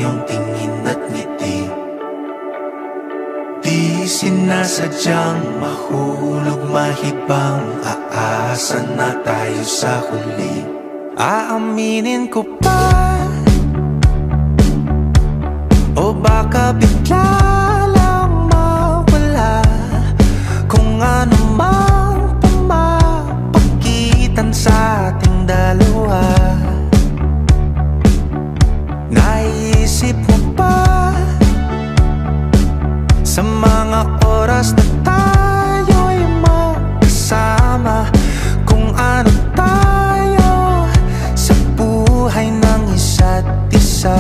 iyong tingin at ngiti. Di sinasadyang mahulog mahibang, aasa na tayo sa huli. Aaminin ko pa, o baka bigla lang mawala kung ano mang pumapagitan sa ating dalawa. Naisip mo pa sa mga oras na tayo'y magkasama, kung ano tayo sa buhay ng isa't isa.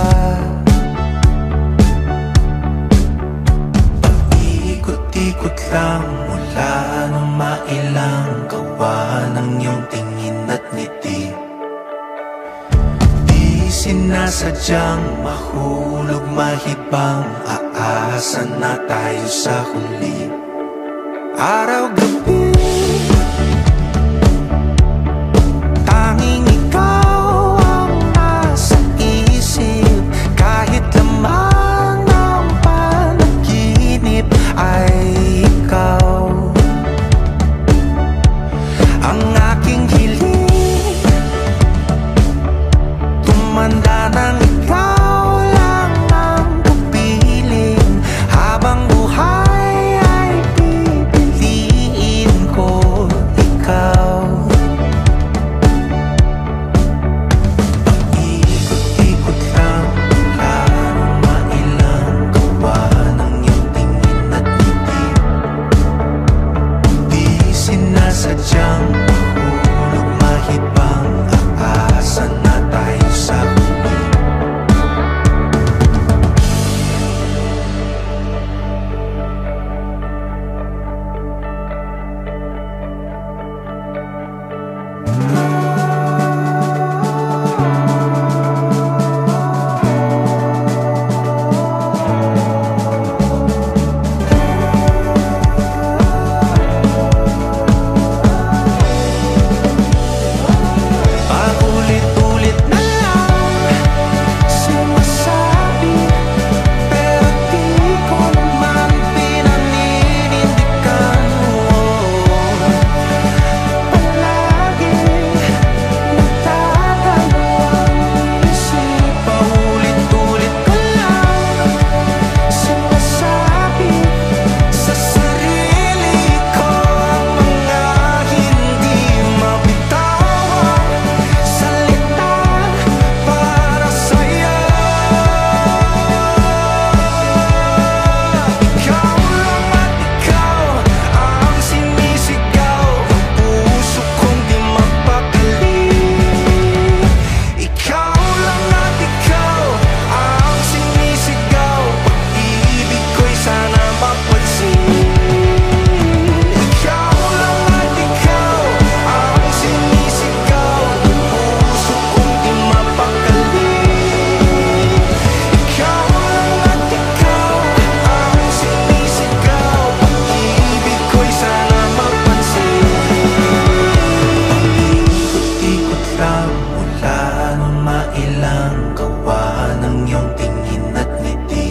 Paikot-ikot lang mula nung mailang gawa ng iyong tingin at ngiti. Di sinasadyang mahulog mahibang, aasa na tayo sa huli. Araw-gabi tanging ikaw ang nasa isip, kahit lamang ng panaginip ay ikaw ang aking hiling. Tumanda ng ikaw lang ang pupiling, habang buhay ay pipiliin ko ikaw. Paikot-ikot lang mula nung mailang gawa ng iyong tingin at ngiti. Di sinasadyang mahulog mahibang, aasa na tayo sa huli. Paulit-ulit na lang sinasabi, pero di ko naman pinaninindigan mo. Palagi nagdadalawang isip. Paulit-ulit ko lang sinasabi sa sarili ko ang mga hindi mabitawang salita para sa'yo. Ikaw lang at ikaw ang sinisigaw, ang puso kong di mapakali. Ikaw lang at ikaw ang sinisigaw, pag-ibig ko'y sana mapansin. Ikaw lang at ikaw ang sinisigaw, ang puso kong di mapakali. Ikaw lang at ikaw ang sinisigaw, pag-ibig ko'y sana mapansin. Paikot-ikot lang mula nung mailang gawa ng iyong tingin at ngiti.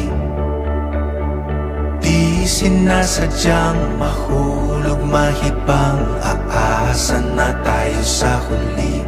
Di sinasadyang mahulog mahibang, aasa na tayo sa huli.